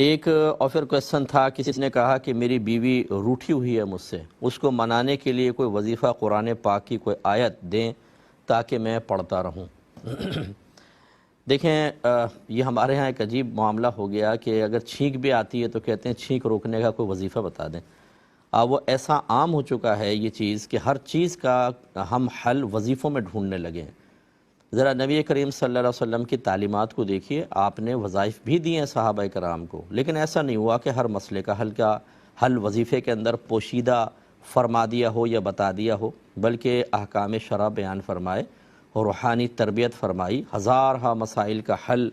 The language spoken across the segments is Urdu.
ایک اور پھر کویسچن تھا، کسی نے کہا کہ میری بیوی روٹھی ہوئی ہے مجھ سے، اس کو منانے کے لیے کوئی وظیفہ قرآن پاک کی کوئی آیت دیں تاکہ میں پڑھتا رہوں۔ دیکھیں یہ ہمارے ہاں ایک عجیب معاملہ ہو گیا کہ اگر چھینک بھی آتی ہے تو کہتے ہیں چھینک روکنے کا کوئی وظیفہ بتا دیں۔ وہ ایسا عام ہو چکا ہے یہ چیز کہ ہر چیز کا ہم حل وظیفوں میں ڈھونڈنے لگے ہیں۔ ذرا نبی کریم صلی اللہ علیہ وسلم کی تعلیمات کو دیکھیے، آپ نے وظائف بھی دیے ہیں صحابہ کرام کو، لیکن ایسا نہیں ہوا کہ ہر مسئلے کا حل وظیفے کے اندر پوشیدہ فرما دیا ہو یا بتا دیا ہو، بلکہ احکام شرع بیان فرمائے اور روحانی تربیت فرمائی، ہزارہا مسائل کا حل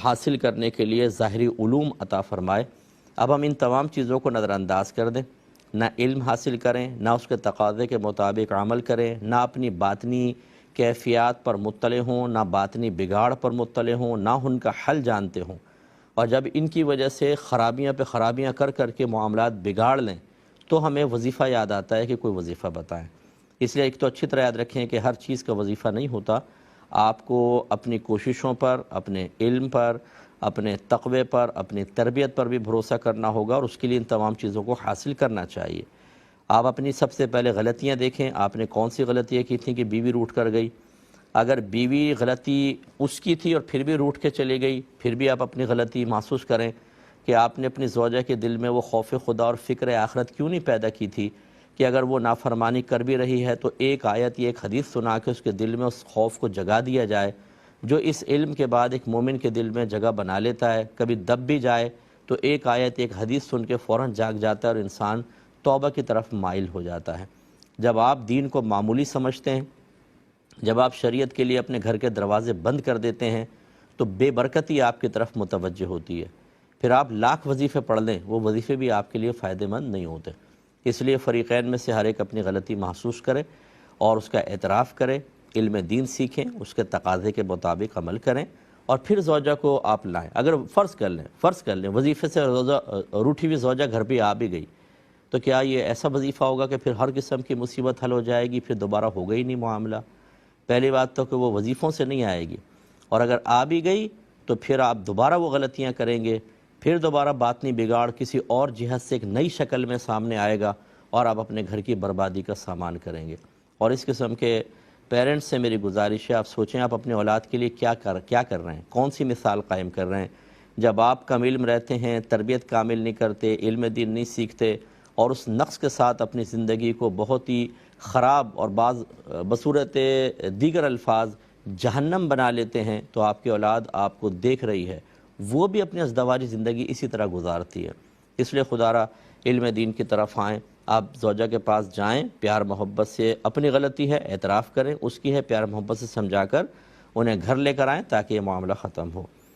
حاصل کرنے کے لیے ظاہری علوم عطا فرمائے۔ اب ہم ان تمام چیزوں کو نظر انداز کر دیں، نہ علم حاصل کریں، نہ اس کے تقاضے کے مطابق عمل کریں، نہ اپنی باطنی کیفیات پر مطلع ہوں، نہ باطنی بگاڑ پر مطلع ہوں، نہ ان کا حل جانتے ہوں، اور جب ان کی وجہ سے خرابیاں پہ خرابیاں کر کے معاملات بگاڑ لیں تو ہمیں وظیفہ یاد آتا ہے کہ کوئی وظیفہ بتائیں۔ اس لیے ایک تو اچھی طرح یاد رکھیں کہ ہر چیز کا وظیفہ نہیں ہوتا، آپ کو اپنی کوششوں پر، اپنے علم پر، اپنے تقوی پر، اپنی تربیت پر بھی بھروسہ کرنا ہوگا، اور اس کے لیے ان تمام چیزوں کو حاصل کرنا چاہیے۔ آپ اپنی سب سے پہلے غلطیاں دیکھیں، آپ نے کون سی غلطیاں کی تھیں کہ بیوی روٹھ کر گئی۔ اگر بیوی غلطی اس کی تھی اور پھر بھی روٹھ کے چلی گئی، پھر بھی آپ اپنی غلطی محسوس کریں کہ آپ نے اپنی زوجہ کے دل میں وہ خوف خدا اور فکر آخرت کیوں نہیں پیدا کی تھی کہ اگر وہ نافرمانی کر بھی رہی ہے تو ایک آیت یا ایک حدیث سنا کے اس کے دل میں اس خوف کو جگا دیا جائے، جو اس علم کے بعد ایک مومن کے دل میں جگہ بنا لیتا ہے۔ کبھی دب بھی جائے تو ایک آیت ایک حدیث سن کے فوراً جاگ جاتا ہے اور انسان توبہ کی طرف مائل ہو جاتا ہے۔ جب آپ دین کو معمولی سمجھتے ہیں، جب آپ شریعت کے لیے اپنے گھر کے دروازے بند کر دیتے ہیں تو بے برکتی آپ کی طرف متوجہ ہوتی ہے۔ پھر آپ لاکھ وظیفے پڑھ لیں، وہ وظیفے بھی آپ کے لیے فائدہ مند نہیں ہوتے۔ اس لیے فریقین میں سے ہر ایک اپنی غلطی محسوس کرے اور اس کا اعتراف کرے، علم دین سیکھیں، اس کے تقاضے کے مطابق عمل کریں، اور پھر زوجہ کو آپ لائیں۔ اگر فرض کر لیں وظیفے سے روٹھی ہوئی زوجہ گھر پہ آ بھی گئی، تو کیا یہ ایسا وظیفہ ہوگا کہ پھر ہر قسم کی مصیبت حل ہو جائے گی، پھر دوبارہ ہوگا ہی نہیں معاملہ؟ پہلی بات تو کہ وہ وظیفوں سے نہیں آئے گی، اور اگر آ بھی گئی تو پھر آپ دوبارہ وہ غلطیاں کریں گے، پھر دوبارہ باطنی بگاڑ کسی اور جہت سے ایک نئی شکل میں سامنے آئے گا، اور آپ اپنے گھر کی بربادی کا سامان کریں گے۔ اور اس قسم کے پیرنٹس سے میری گزارش ہے، آپ سوچیں آپ اپنے اولاد کے لیے کیا کر رہے ہیں، کون سی مثال قائم کر رہے ہیں۔ جب آپ کم علم رہتے ہیں، تربیت کامل نہیں کرتے، علم دین نہیں سیکھتے، اور اس نقص کے ساتھ اپنی زندگی کو بہت ہی خراب اور بصورت دیگر الفاظ جہنم بنا لیتے ہیں، تو آپ کی اولاد آپ کو دیکھ رہی ہے، وہ بھی اپنی ازدواجی زندگی اسی طرح گزارتی ہے۔ اس لیے خدا را علم دین کی طرف آئیں، آپ زوجہ کے پاس جائیں، پیار محبت سے، اپنی غلطی ہے اعتراف کریں، اس کی ہے پیار محبت سے سمجھا کر انہیں گھر لے کر آئیں تاکہ یہ معاملہ ختم ہو۔